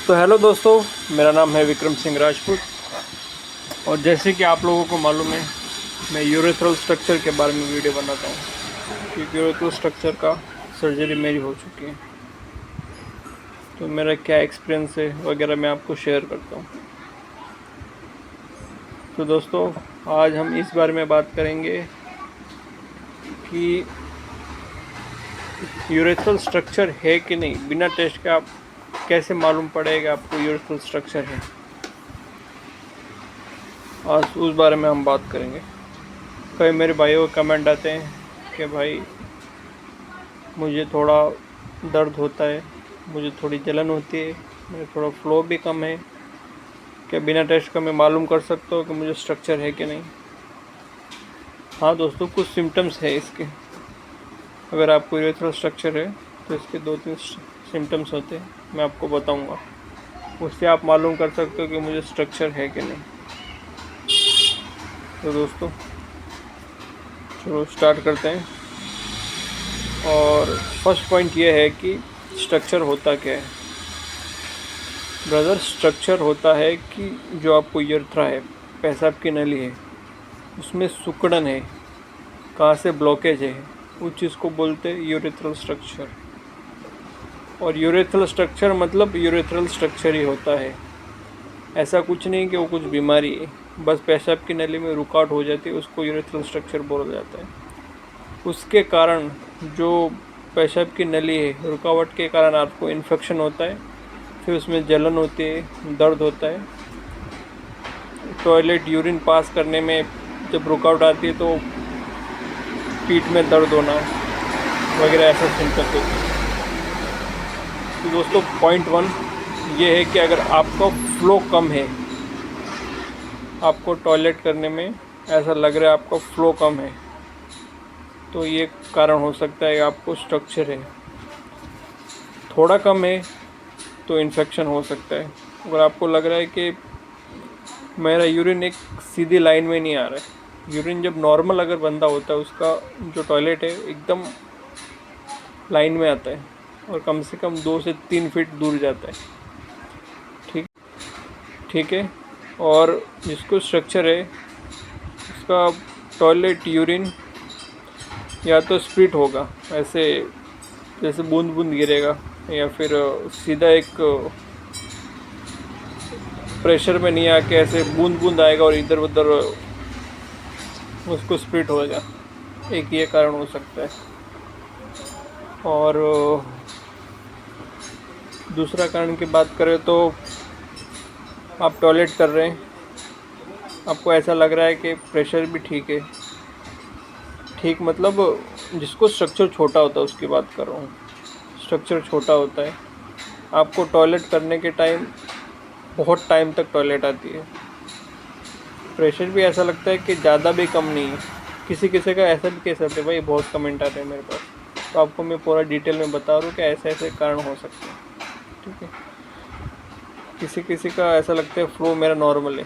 तो हेलो दोस्तों, मेरा नाम है विक्रम सिंह राजपूत। और जैसे कि आप लोगों को मालूम है, मैं यूरेथ्रल स्ट्रक्चर के बारे में वीडियो बनाता हूँ क्योंकि यूरेथ्रल स्ट्रक्चर का सर्जरी मेरी हो चुकी है। तो मेरा क्या एक्सपीरियंस है वगैरह मैं आपको शेयर करता हूँ। तो दोस्तों, आज हम इस बारे में बात करेंगे कि यूरेथ्रल स्ट्रक्चर है कि नहीं। बिना टेस्ट के आप कैसे मालूम पड़ेगा आपको यूरेथ्रल स्ट्रक्चर है। आज उस बारे में हम बात करेंगे। कई मेरे भाइयों को कमेंट आते हैं कि भाई मुझे थोड़ा दर्द होता है, मुझे थोड़ी जलन होती है, मुझे थोड़ा फ्लो भी कम है, क्या बिना टेस्ट का मैं मालूम कर सकता हूँ कि मुझे स्ट्रक्चर है कि नहीं। हाँ दोस्तों, कुछ सिम्टम्स है इसके। अगर आपको यूरेथ्रल स्ट्रक्चर है तो इसके 2-3 सिम्टम्स होते हैं, मैं आपको बताऊँगा। उससे आप मालूम कर सकते हो कि मुझे स्ट्रक्चर है कि नहीं। तो दोस्तों चलो स्टार्ट करते हैं। और फर्स्ट पॉइंट ये है कि स्ट्रक्चर होता क्या है। ब्रदर, स्ट्रक्चर होता है कि जो आपको यूरेथ्रा है, पेशाब की नली है, उसमें सिकुड़न है, कहाँ से ब्लॉकेज है, उस चीज़ को बोलते हैं यूरेथ्रल स्ट्रक्चर। और यूरेथ्रल स्ट्रक्चर मतलब यूरेथ्रल स्ट्रक्चर ही होता है। ऐसा कुछ नहीं कि वो कुछ बीमारी है, बस पेशाब की नली में रुकावट हो जाती है, उसको यूरेथ्रल स्ट्रक्चर बोला जाता है। उसके कारण जो पेशाब की नली है, रुकावट के कारण आपको इन्फेक्शन होता है, फिर उसमें जलन होती है, दर्द होता है। टॉयलेट यूरिन पास करने में जब रुकावट आती है तो पीठ में दर्द होना वगैरह ऐसा सिम्टम्स होते हैं। तो दोस्तों पॉइंट 1 ये है कि अगर आपका फ्लो कम है, आपको टॉयलेट करने में ऐसा लग रहा है आपका फ्लो कम है, तो ये कारण हो सकता है आपको स्ट्रक्चर है। थोड़ा कम है तो इन्फेक्शन हो सकता है। अगर आपको लग रहा है कि मेरा यूरिन एक सीधी लाइन में नहीं आ रहा है, यूरिन जब नॉर्मल अगर बंदा होता है उसका जो टॉयलेट है एकदम लाइन में आता है और कम से कम 2 से 3 फीट दूर जाता है। ठीक है। और जिसको स्ट्रक्चर है उसका टॉयलेट यूरिन या तो स्प्लिट होगा, ऐसे जैसे बूंद बूंद गिरेगा, या फिर सीधा एक प्रेशर में नहीं आके ऐसे बूंद बूंद आएगा और इधर उधर उसको स्प्लिट होगा। एक ये कारण हो सकता है। और दूसरा कारण की बात करें तो आप टॉयलेट कर रहे हैं, आपको ऐसा लग रहा है कि प्रेशर भी ठीक है। ठीक मतलब जिसको स्ट्रक्चर छोटा होता है उसकी बात कर रहा हूँ। स्ट्रक्चर छोटा होता है, आपको टॉयलेट करने के टाइम बहुत टाइम तक टॉयलेट आती है। प्रेशर भी ऐसा लगता है कि ज़्यादा भी कम नहीं है। किसी किसी का ऐसा भी केस आता है, भाई बहुत कमेंट आते हैं मेरे पास, तो आपको मैं पूरा डिटेल में बता रहा हूँ कि ऐसे ऐसे कारण हो सकते हैं। ठीक है। किसी किसी का ऐसा लगता है फ्लो मेरा नॉर्मल है,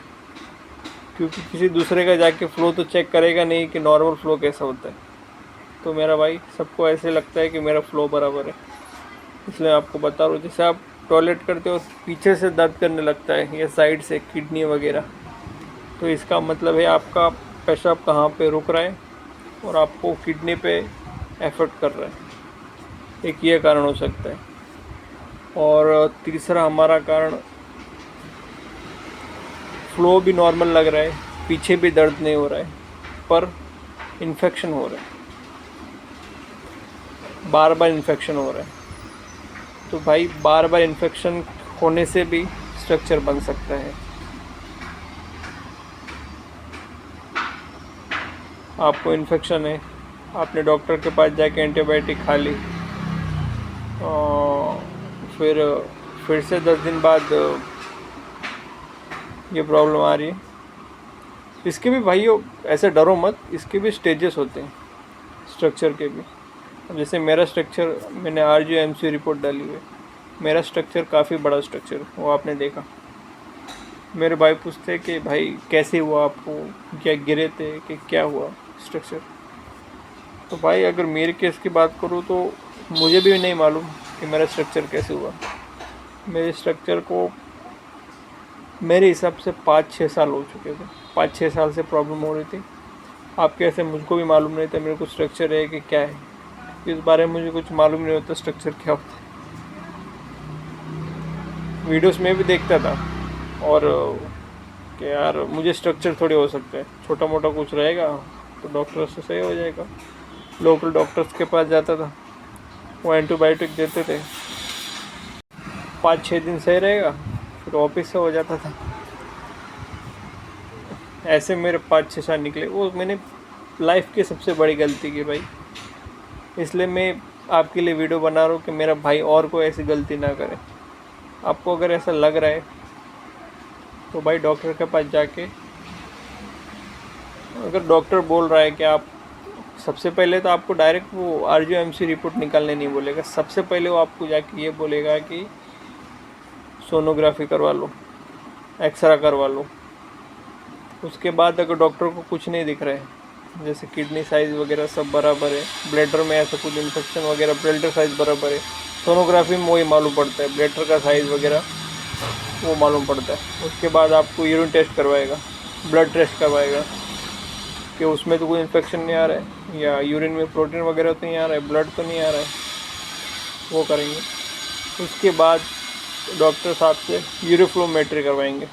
क्योंकि किसी दूसरे का जाके फ़्लो तो चेक करेगा नहीं कि नॉर्मल फ़्लो कैसा होता है। तो मेरा भाई सबको ऐसे लगता है कि मेरा फ़्लो बराबर है, इसलिए आपको बता रहा हूँ। जैसे आप टॉयलेट करते हो पीछे से दर्द करने लगता है या साइड से किडनी वगैरह, तो इसका मतलब है आपका पेशाब कहाँ पे रुक रहा है और आपको किडनी पे एफेक्ट कर रहा है। एक ये कारण हो सकता है। और तीसरा हमारा कारण, फ्लो भी नॉर्मल लग रहा है, पीछे भी दर्द नहीं हो रहा है, पर इन्फेक्शन हो रहा है, बार बार इन्फेक्शन हो रहा है। तो भाई बार बार इन्फेक्शन होने से भी स्ट्रक्चर बन सकता है। आपको इन्फेक्शन है, आपने डॉक्टर के पास जाके एंटीबायोटिक खा ली, फिर से 10 दिन बाद ये प्रॉब्लम आ रही है। इसके भी भाइयों ऐसे डरो मत, इसके भी स्टेजेस होते हैं स्ट्रक्चर के भी। अब जैसे मेरा स्ट्रक्चर, मैंने RGMC रिपोर्ट डाली हुई है, मेरा स्ट्रक्चर काफ़ी बड़ा स्ट्रक्चर, वो आपने देखा। मेरे भाई पूछते कि भाई कैसे हुआ आपको, क्या गिरे थे कि क्या हुआ स्ट्रक्चर। तो भाई अगर मेरे केस की बात करूँ तो मुझे भी नहीं मालूम कि मेरा स्ट्रक्चर कैसे हुआ। मेरे स्ट्रक्चर को मेरे हिसाब से 5-6 साल हो चुके थे। 5-6 साल से प्रॉब्लम हो रही थी। आप कैसे, मुझको भी मालूम नहीं था मेरे को स्ट्रक्चर है कि क्या है, इस बारे में मुझे कुछ मालूम नहीं होता स्ट्रक्चर क्या होता है। वीडियोस में भी देखता था और कि यार मुझे स्ट्रक्चर थोड़ी हो सकता है, छोटा मोटा कुछ रहेगा तो डॉक्टर से सही हो जाएगा। लोकल डॉक्टर्स के पास जाता था, वो एंटीबायोटिक देते थे, 5-6 दिन सही रहेगा, फिर ऑफिस से हो जाता था। ऐसे मेरे 5-6 साल निकले। वो मैंने लाइफ की सबसे बड़ी गलती की भाई, इसलिए मैं आपके लिए वीडियो बना रहा हूँ कि मेरा भाई और कोई ऐसी गलती ना करे। आपको अगर ऐसा लग रहा है तो भाई डॉक्टर के पास जाके, अगर डॉक्टर बोल रहा है कि आप, सबसे पहले तो आपको डायरेक्ट वो RGO-MC रिपोर्ट निकालने नहीं बोलेगा। सबसे पहले वो आपको जाके ये बोलेगा कि सोनोग्राफी करवा लो, एक्सरा करवा लो। उसके बाद अगर डॉक्टर को कुछ नहीं दिख रहा है, जैसे किडनी साइज़ वगैरह सब बराबर है, ब्लैडर में ऐसा कुछ इन्फेक्शन वगैरह, ब्लैडर साइज़ बराबर है, सोनोग्राफी में वही मालूम पड़ता है, ब्लैडर का साइज़ वगैरह वो मालूम पड़ता है। उसके बाद आपको यूरिन टेस्ट करवाएगा, ब्लड टेस्ट करवाएगा कि उसमें तो कोई इन्फेक्शन नहीं आ रहा है, या यूरिन में प्रोटीन वगैरह तो नहीं आ रहा है, ब्लड तो नहीं आ रहा है, वो करेंगे। उसके बाद डॉक्टर साहब से यूरोफ्लोमेट्री करवाएंगे।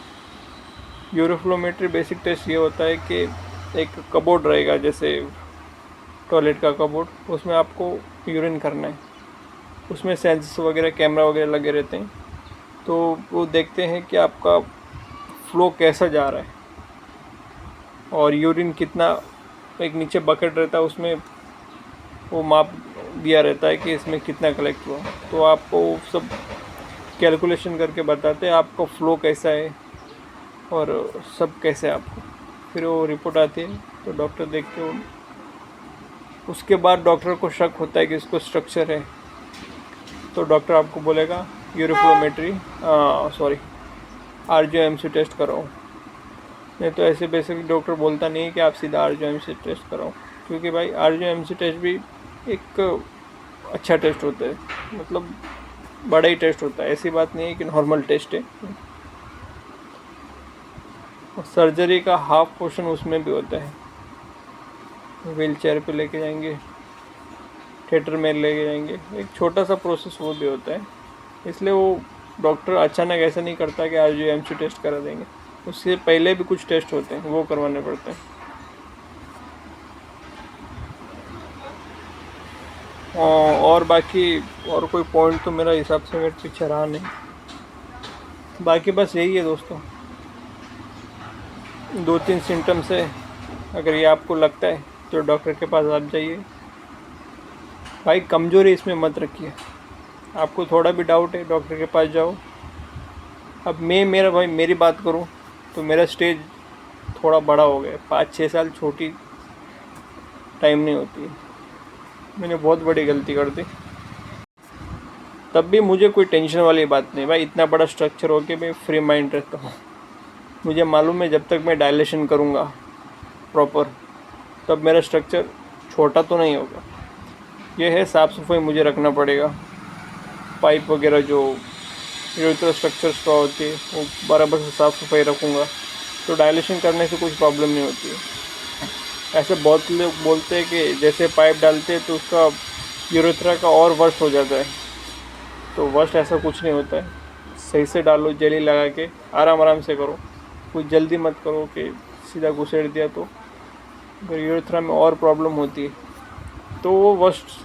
यूरोफ्लोमेट्री बेसिक टेस्ट ये होता है कि एक कबोर्ड रहेगा, जैसे टॉयलेट का कबोर्ड, उसमें आपको यूरिन करना है। उसमें सेंसर्स वगैरह, कैमरा वगैरह लगे रहते हैं, तो वो देखते हैं कि आपका फ्लो कैसा जा रहा है और यूरिन कितना, एक नीचे बकेट रहता है उसमें वो माप दिया रहता है कि इसमें कितना कलेक्ट हुआ। तो आपको सब कैलकुलेशन करके बताते हैं आपका फ़्लो कैसा है और सब कैसे आपको। फिर वो रिपोर्ट आती है तो डॉक्टर देखते हो। उसके बाद डॉक्टर को शक होता है कि इसको स्ट्रक्चर है, तो डॉक्टर आपको बोलेगा यूरोफ्लोमेट्री RGO-MC टेस्ट कराओ। नहीं तो ऐसे बेसिकली डॉक्टर बोलता नहीं है कि आप सीधा RGO-MC टेस्ट कराओ, क्योंकि भाई RGO-MC टेस्ट भी एक अच्छा टेस्ट होता है, मतलब बड़ा ही टेस्ट होता है। ऐसी बात नहीं है कि नॉर्मल टेस्ट है। सर्जरी का हाफ पोर्शन उसमें भी होता है, व्हील चेयर पर लेके जाएंगे, थिएटर में लेके जाएंगे, एक छोटा सा प्रोसेस वो भी होता है। इसलिए वो डॉक्टर अचानक ऐसा नहीं करता कि RGO-MC टेस्ट करा देंगे, उससे पहले भी कुछ टेस्ट होते हैं वो करवाने पड़ते हैं। और बाकी और कोई पॉइंट तो मेरा हिसाब से मेरे पीछे रहा नहीं। बाकी बस यही है दोस्तों, 2-3 सिम्टम्स है। अगर ये आपको लगता है तो डॉक्टर के पास आप जाइए भाई, कमज़ोरी इसमें मत रखिए। आपको थोड़ा भी डाउट है डॉक्टर के पास जाओ। अब मेरा भाई मेरी बात करूं तो मेरा स्टेज थोड़ा बड़ा हो गया, 5-6 साल छोटी टाइम नहीं होती है। मैंने बहुत बड़ी गलती कर दी, तब भी मुझे कोई टेंशन वाली बात नहीं भाई। इतना बड़ा स्ट्रक्चर हो के मैं फ्री माइंड रहता हूँ। मुझे मालूम है जब तक मैं डायलेशन करूँगा प्रॉपर, तब मेरा स्ट्रक्चर छोटा तो नहीं होगा। ये है साफ़ सफाई मुझे रखना पड़ेगा, पाइप वगैरह जो यूरेथ्रल स्ट्रक्चर स्ट्रॉ होती है वो बराबर से साफ़ सफाई रखूँगा, तो डायलेशन करने से कुछ प्रॉब्लम नहीं होती है। ऐसे बहुत लोग बोलते हैं कि जैसे पाइप डालते हैं तो उसका यूरेथ्रा का और वर्स्ट हो जाता है, तो वर्स्ट ऐसा कुछ नहीं होता है। सही से डालो, जेली लगा के आराम से करो, कुछ जल्दी मत करो कि सीधा घुसेड़ दिया तो अगर यूरेथ्रा में और प्रॉब्लम होती है तो वो वर्स्ट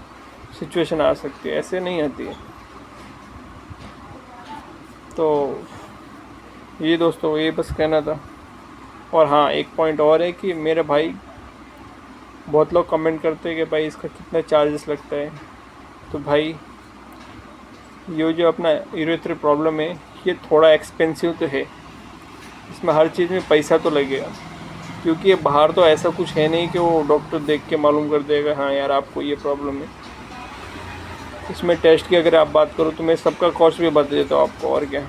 सिचुएशन आ सकती है, ऐसे नहीं आती है। तो ये दोस्तों ये बस कहना था। और हाँ, एक पॉइंट और है कि मेरे भाई, बहुत लोग कमेंट करते हैं कि भाई इसका कितना चार्जेस लगता है। तो भाई ये जो अपना यूरेथ्रल प्रॉब्लम है ये थोड़ा एक्सपेंसिव तो है, इसमें हर चीज़ में पैसा तो लगेगा, क्योंकि ये बाहर तो ऐसा कुछ है नहीं कि वो डॉक्टर देख के मालूम कर देगा हाँ यार आपको ये प्रॉब्लम है। इसमें टेस्ट की अगर आप बात करो तो मैं सबका कॉस्ट भी बता देता हूँ आपको। और क्या,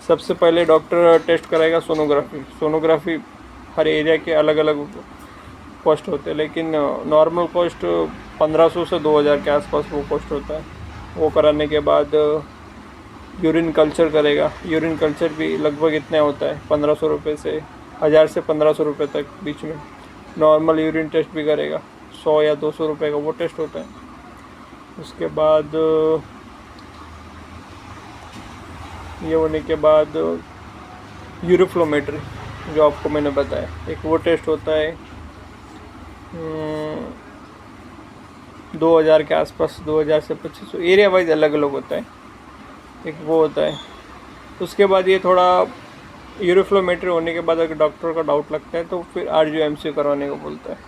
सबसे पहले डॉक्टर टेस्ट कराएगा सोनोग्राफी हर एरिया के अलग अलग कॉस्ट होते हैं, लेकिन नॉर्मल कॉस्ट 1500 से 2000 के आसपास वो कॉस्ट होता है। वो कराने के बाद यूरिन कल्चर करेगा। यूरिन कल्चर भी लगभग इतना होता है 1500 रुपये से 1000 से 1500 रुपये तक बीच में। नॉर्मल यूरिन टेस्ट भी करेगा, 100 या 200 रुपये का वो टेस्ट होता है। उसके बाद ये होने के बाद यूरोफ्लोमेट्री जो आपको मैंने बताया, एक वो टेस्ट होता है 2000 के आसपास, 2000 से 2500, एरिया वाइज अलग अलग होता है, एक वो होता है। उसके बाद ये थोड़ा यूरोफ्लोमेट्री होने के बाद अगर डॉक्टर का डाउट लगता है तो फिर RGO-MCO करवाने को बोलता है।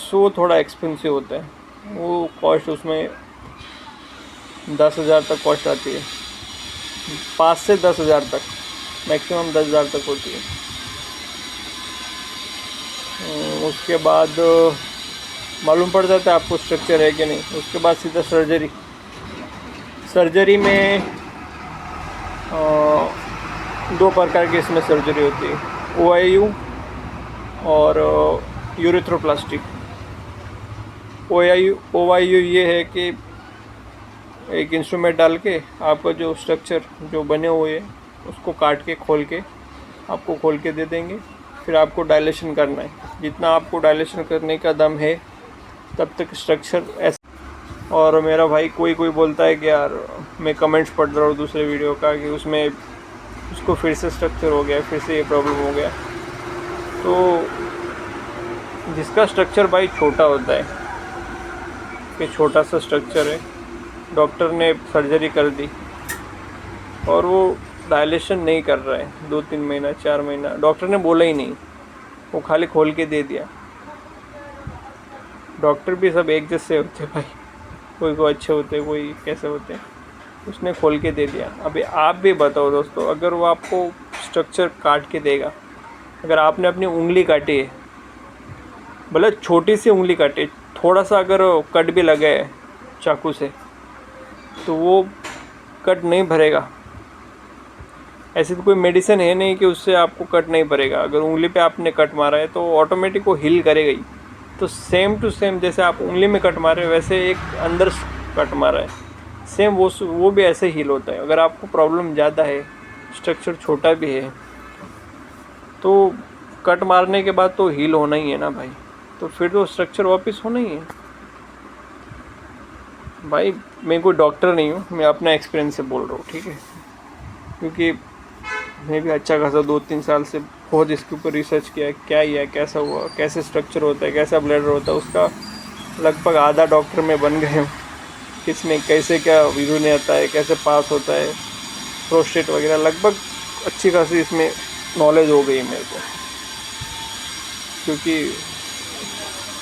वो थोड़ा एक्सपेंसिव होता है, वो कॉस्ट उसमें 10,000 तक कॉस्ट आती है, 5 से 10,000 तक, मैक्सिमम 10,000 तक होती है। उसके बाद मालूम पड़ जाता है आपको स्ट्रक्चर है कि नहीं। उसके बाद सीधा सर्जरी में 2 प्रकार की इसमें सर्जरी होती है, OIU और यूरेथ्रोप्लास्टी। OIU ये है कि एक इंस्ट्रूमेंट डाल के आपका जो स्ट्रक्चर जो बने हुए हैं उसको काट के खोल के आपको खोल के दे देंगे, फिर आपको डायलेशन करना है। जितना आपको डायलेशन करने का दम है तब तक स्ट्रक्चर ऐसा। और मेरा भाई कोई बोलता है कि यार मैं कमेंट्स पढ़ रहा हूँ दूसरे वीडियो का कि उसमें उसको फिर से स्ट्रक्चर हो गया, फिर से ये प्रॉब्लम हो गया। तो जिसका स्ट्रक्चर भाई छोटा होता है कि छोटा सा स्ट्रक्चर है, डॉक्टर ने सर्जरी कर दी और वो डायलेशन नहीं कर रहा है 2-3 महीना 4 महीना, डॉक्टर ने बोला ही नहीं, वो खाली खोल के दे दिया। डॉक्टर भी सब एक जैसे होते भाई, कोई को अच्छे होते, कोई कैसे होते। उसने खोल के दे दिया। अभी आप भी बताओ दोस्तों, अगर वो आपको स्ट्रक्चर काट के देगा, अगर आपने अपनी उंगली काटी है, भले छोटी सी उंगली काटी, थोड़ा सा अगर कट भी लगा है चाकू से तो वो कट नहीं भरेगा। ऐसी तो कोई मेडिसिन है नहीं कि उससे आपको कट नहीं भरेगा। अगर उंगली पे आपने कट मारा है तो ऑटोमेटिक वो हील करेगा ही। तो सेम टू सेम जैसे आप उंगली में कट मारे वैसे एक अंदर कट मारा है, सेम वो भी ऐसे हील होता है। अगर आपको प्रॉब्लम ज़्यादा है, स्ट्रक्चर छोटा भी है, तो कट मारने के बाद तो हील होना ही है ना भाई, तो फिर तो स्ट्रक्चर वापस होना ही है भाई। मैं कोई डॉक्टर नहीं हूँ, मैं अपना एक्सपीरियंस से बोल रहा हूँ, ठीक है, क्योंकि मैं भी अच्छा खासा 2-3 साल से बहुत इसके ऊपर रिसर्च किया है, क्या ही है, कैसा हुआ, कैसे स्ट्रक्चर होता है, कैसा ब्लडर होता है, उसका लगभग आधा डॉक्टर में बन गए हूँ। किसमें कैसे क्या यूरिन आता है, कैसे पास होता है, प्रोस्टेट वगैरह, लगभग अच्छी खासी इसमें नॉलेज हो गई मेरे को, क्योंकि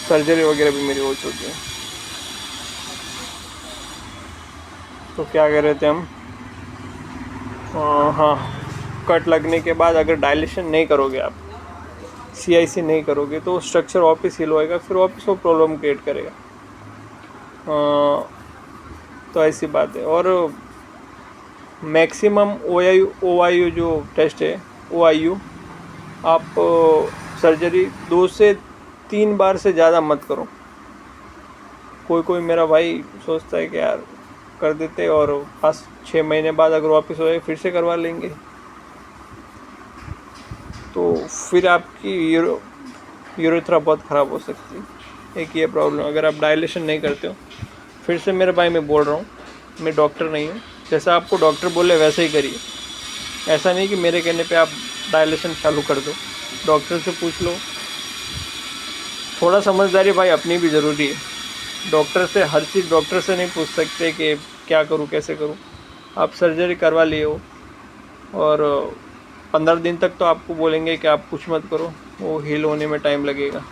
सर्जरी वगैरह भी मेरी हो चुकी है। तो क्या कह रहे थे हम, हाँ, कट लगने के बाद अगर डायलेशन नहीं करोगे आप, CIC नहीं करोगे तो स्ट्रक्चर वापस हील होएगा, फिर वापस वो प्रॉब्लम क्रिएट करेगा। तो ऐसी बात है। और मैक्सिमम OIU जो टेस्ट है, OIU आप सर्जरी 2 से 3 बार से ज़्यादा मत करो। कोई मेरा भाई सोचता है कि यार कर देते और 5-6 महीने बाद अगर वापस हो जाए फिर से करवा लेंगे, तो फिर आपकी यूरेथ्रा बहुत ख़राब हो सकती है। एक ये प्रॉब्लम, अगर आप डायलेशन नहीं करते हो, फिर से मेरे भाई मैं बोल रहा हूँ, मैं डॉक्टर नहीं हूँ, जैसा आपको डॉक्टर बोले वैसे ही करिए। ऐसा नहीं कि मेरे कहने पे आप डायलेशन चालू कर दो, डॉक्टर से पूछ लो। थोड़ा समझदारी भाई अपनी भी ज़रूरी है। डॉक्टर से हर चीज़ डॉक्टर से नहीं पूछ सकते कि क्या करूँ कैसे करूँ। आप सर्जरी करवा लिए हो और 15 दिन तक तो आपको बोलेंगे कि आप कुछ मत करो, वो हील होने में टाइम लगेगा।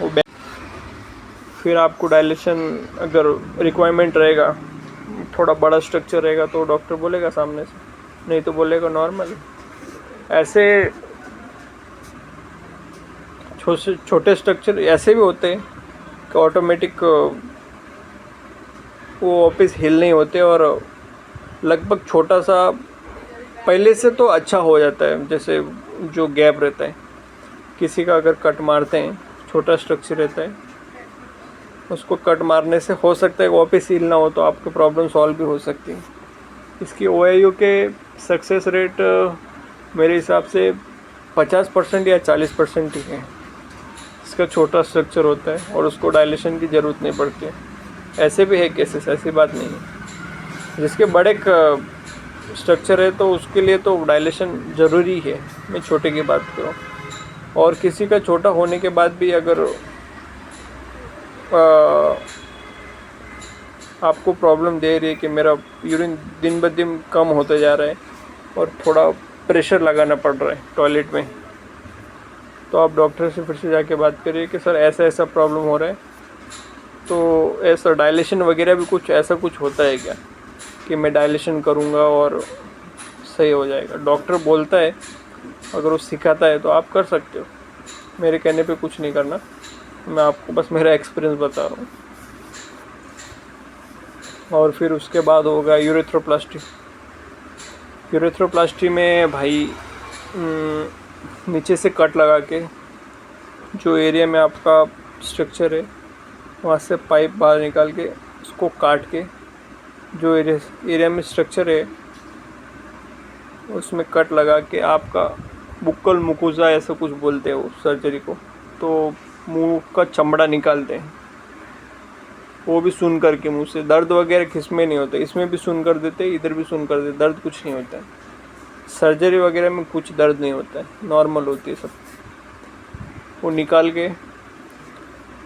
वो फिर आपको डायलेशन अगर रिक्वायरमेंट रहेगा, थोड़ा बड़ा स्ट्रक्चर रहेगा तो डॉक्टर बोलेगा सामने से, नहीं तो बोलेगा नॉर्मल। ऐसे छोटे स्ट्रक्चर ऐसे भी होते हैं कि ऑटोमेटिक वो वापस हिल नहीं होते और लगभग छोटा सा पहले से तो अच्छा हो जाता है। जैसे जो गैप रहता है, किसी का अगर कट मारते हैं, छोटा स्ट्रक्चर रहता है, उसको कट मारने से हो सकता है वापस हील ना हो, तो आपकी प्रॉब्लम सॉल्व भी हो सकती है। इसकी OIU के सक्सेस रेट मेरे हिसाब से 50% या 40% ही है। इसका छोटा स्ट्रक्चर होता है और उसको डायलेशन की ज़रूरत नहीं पड़ती है। ऐसे भी है केसेस, ऐसी बात नहीं है। जिसके बड़े स्ट्रक्चर है तो उसके लिए तो डायलेशन ज़रूरी है। मैं छोटे की बात करूँ, और किसी का छोटा होने के बाद भी अगर आपको प्रॉब्लम दे रही है कि मेरा यूरिन दिन ब दिन कम होता जा रहा है और थोड़ा प्रेशर लगाना पड़ रहा है टॉयलेट में, तो आप डॉक्टर से फिर से जाके बात करिए कि सर ऐसा ऐसा प्रॉब्लम हो रहा है, तो ऐसा डायलेशन वगैरह भी कुछ ऐसा कुछ होता है क्या कि मैं डायलेशन करूँगा और सही हो जाएगा। डॉक्टर बोलता है, अगर वो सिखाता है तो आप कर सकते हो। मेरे कहने पे कुछ नहीं करना, मैं आपको बस मेरा एक्सपीरियंस बता रहा हूँ। और फिर उसके बाद होगा यूरेथ्रोप्लास्टी। यूरेथ्रोप्लास्टी में भाई नीचे से कट लगा के जो एरिया में आपका स्ट्रक्चर है वहाँ से पाइप बाहर निकाल के उसको काट के जो एरिया में स्ट्रक्चर है उसमें कट लगा के आपका बुक्कल मुकुजा ऐसा कुछ बोलते हैं वो सर्जरी को, तो मुंह का चमड़ा निकालते हैं। वो भी सुन करके मुंह से। दर्द वगैरह किसमें नहीं होता, इसमें भी सुन कर देते, इधर भी सुन कर देते, दर्द कुछ नहीं होता है। सर्जरी वगैरह में कुछ दर्द नहीं होता है, नॉर्मल होती है सब। वो निकाल के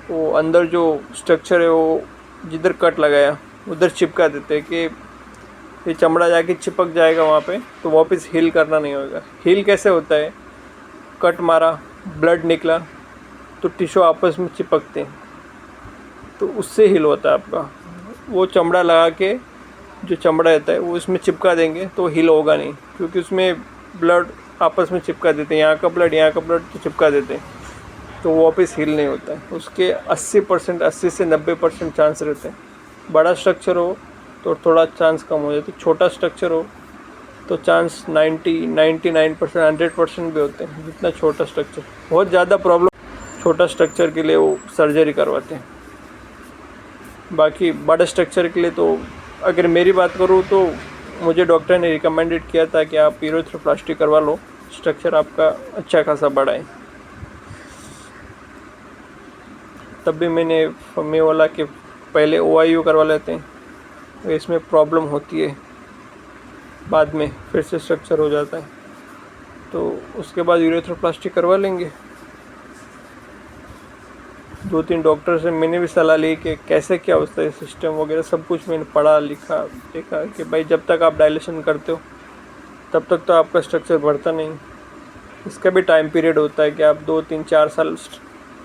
वो अंदर जो स्ट्रक्चर है वो जिधर कट लगाया उधर चिपका देते हैं कि ये चमड़ा जाके चिपक जाएगा वहाँ पे, तो वापस हील करना नहीं होगा। हील कैसे होता है, कट मारा, ब्लड निकला तो टिश्यू आपस में चिपकते हैं, तो उससे हील होता है आपका। वो चमड़ा लगा के जो चमड़ा रहता है वो इसमें चिपका देंगे तो हील होगा नहीं, क्योंकि उसमें ब्लड आपस में चिपका देते हैं, यहाँ का ब्लड यहाँ का ब्लड तो चिपका देते हैं, तो वापस हील नहीं होता है। उसके 80 से 90% चांस रहते हैं। बड़ा स्ट्रक्चर हो तो थोड़ा चांस कम हो जाता है, छोटा स्ट्रक्चर हो तो चांस 99% 100% भी होते हैं। जितना छोटा स्ट्रक्चर, बहुत ज़्यादा प्रॉब्लम छोटा स्ट्रक्चर के लिए वो सर्जरी करवाते हैं। बाकी बड़ा स्ट्रक्चर के लिए तो अगर मेरी बात करूँ तो मुझे डॉक्टर ने रिकमेंडेड किया था कि आप यूरेथ्रोप्लास्टी करवा लो, स्ट्रक्चर आपका अच्छा खासा बड़ा है। तब भी मैं बोला कि पहले OIU करवा लेते हैं, इसमें प्रॉब्लम होती है, बाद में फिर से स्ट्रक्चर हो जाता है, तो उसके बाद यूरेथ्रोप्लास्टी करवा लेंगे। 2-3 डॉक्टर से मैंने भी सलाह ली कि कैसे क्या होता है सिस्टम वगैरह, सब कुछ मैंने पढ़ा लिखा देखा कि भाई जब तक आप डायलेशन करते हो तब तक तो आपका स्ट्रक्चर बढ़ता नहीं। इसका भी टाइम पीरियड होता है कि आप 2-3-4 साल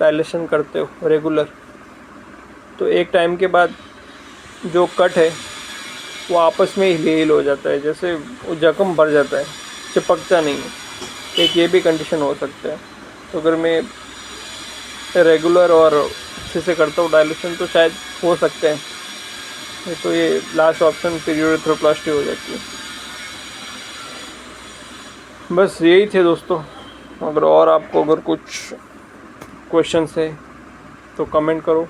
डायलेशन करते हो रेगुलर, तो एक टाइम के बाद जो कट है वो आपस में ही हील हो जाता है, जैसे वो जख्म भर जाता है, चिपकता नहीं है। एक ये भी कंडीशन हो सकता है। तो अगर मैं रेगुलर और अच्छे से करता हूँ डायलेशन तो शायद हो सकते हैं, नहीं तो ये लास्ट ऑप्शन फिर यूरेथ्रोप्लास्टी हो जाती है। बस यही थे दोस्तों। अगर आपको कुछ क्वेश्चन है तो कमेंट करो,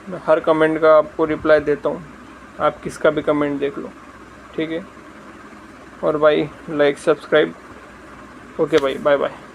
मैं हर कमेंट का आपको रिप्लाई देता हूँ। आप किसका भी कमेंट देख लो, ठीक है। और भाई लाइक सब्सक्राइब। ओके भाई, बाय बाय।